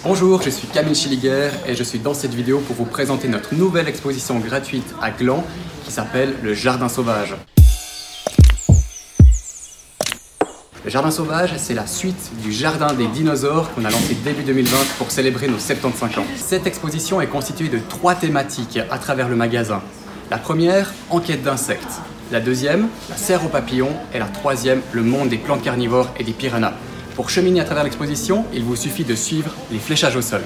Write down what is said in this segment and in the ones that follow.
Bonjour, je suis Camille Schilliger et je suis dans cette vidéo pour vous présenter notre nouvelle exposition gratuite à Gland qui s'appelle le Jardin Sauvage. Le Jardin Sauvage, c'est la suite du Jardin des dinosaures qu'on a lancé début 2020 pour célébrer nos 75 ans. Cette exposition est constituée de 3 thématiques à travers le magasin. La première, enquête d'insectes. La deuxième, la serre aux papillons. Et la troisième, le monde des plantes carnivores et des piranhas. Pour cheminer à travers l'exposition, il vous suffit de suivre les fléchages au sol.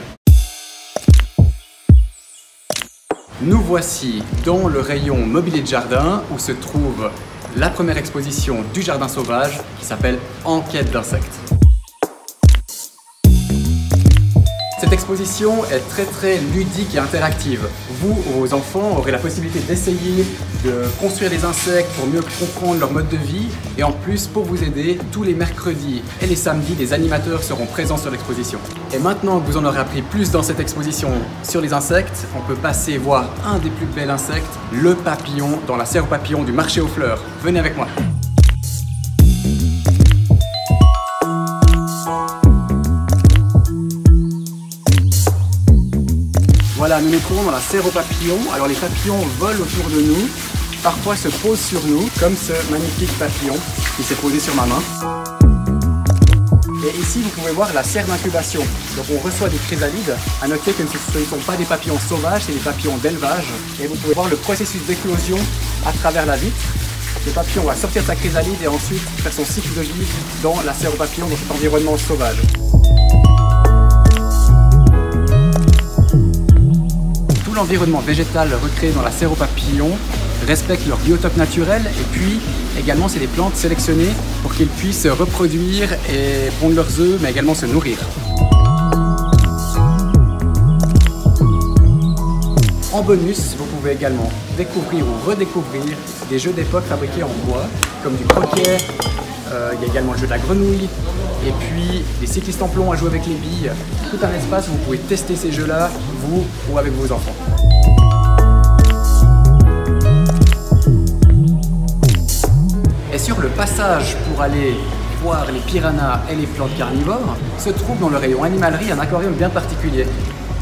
Nous voici dans le rayon mobilier de jardin où se trouve la première exposition du Jardin Sauvage qui s'appelle Enquête d'insectes. Cette exposition est très ludique et interactive. Vous ou vos enfants aurez la possibilité d'essayer de construire des insectes pour mieux comprendre leur mode de vie. Et en plus, pour vous aider, tous les mercredis et les samedis, des animateurs seront présents sur l'exposition. Et maintenant que vous en aurez appris plus dans cette exposition sur les insectes, on peut passer voir un des plus bels insectes, le papillon, dans la serre aux papillons du marché aux fleurs. Venez avec moi. Voilà, nous nous trouvons dans la serre aux papillons. Alors les papillons volent autour de nous, parfois se posent sur nous, comme ce magnifique papillon qui s'est posé sur ma main. Et ici, vous pouvez voir la serre d'incubation. Donc on reçoit des chrysalides. À noter que ce ne sont pas des papillons sauvages, c'est des papillons d'élevage. Et vous pouvez voir le processus d'éclosion à travers la vitre. Le papillon va sortir de sa chrysalide et ensuite faire son cycle de vie dans la serre aux papillons, dans cet environnement sauvage. Tout l'environnement végétal recréé dans la serre aux papillons respecte leur biotope naturel et puis également c'est des plantes sélectionnées pour qu'ils puissent se reproduire et pondre leurs œufs mais également se nourrir. En bonus, vous pouvez également découvrir ou redécouvrir des jeux d'époque fabriqués en bois comme du croquet, il y a également le jeu de la grenouille et puis des cyclistes en plomb à jouer avec les billes. Tout un espace où vous pouvez tester ces jeux-là, vous ou avec vos enfants. Et sur le passage pour aller voir les piranhas et les plantes carnivores, se trouve dans le rayon animalerie un aquarium bien particulier.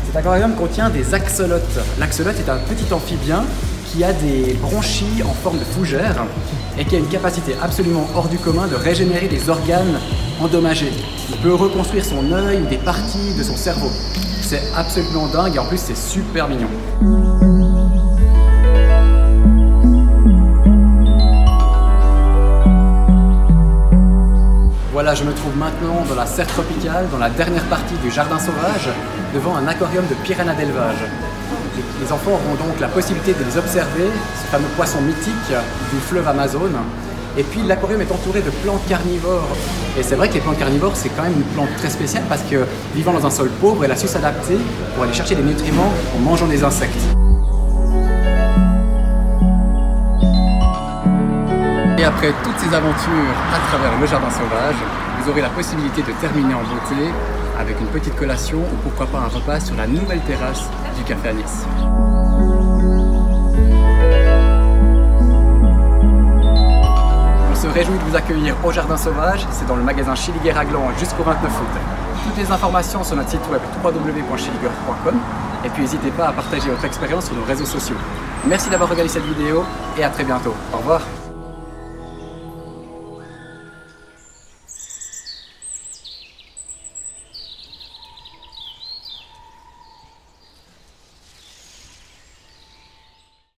Cet aquarium contient des axolotes. L'axolote est un petit amphibien qui a des bronchies en forme de fougère et qui a une capacité absolument hors du commun de régénérer des organes endommagés. Il peut reconstruire son œil ou des parties de son cerveau. C'est absolument dingue et en plus c'est super mignon. Voilà, je me trouve maintenant dans la serre tropicale, dans la dernière partie du Jardin Sauvage, devant un aquarium de piranhas d'élevage. Les enfants auront donc la possibilité de les observer, ce fameux poisson mythique du fleuve Amazone. Et puis l'aquarium est entouré de plantes carnivores. Et c'est vrai que les plantes carnivores, c'est quand même une plante très spéciale parce que vivant dans un sol pauvre, elle a su s'adapter pour aller chercher des nutriments en mangeant des insectes. Et après toutes ces aventures à travers le Jardin Sauvage, vous aurez la possibilité de terminer en beauté avec une petite collation ou pourquoi pas un repas sur la nouvelle terrasse du Café à Nice. On se réjouit de vous accueillir au Jardin Sauvage, c'est dans le magasin Schilliger à Gland jusqu'au 29 août. Toutes les informations sur notre site web www.schilliger.com et puis n'hésitez pas à partager votre expérience sur nos réseaux sociaux. Merci d'avoir regardé cette vidéo et à très bientôt. Au revoir.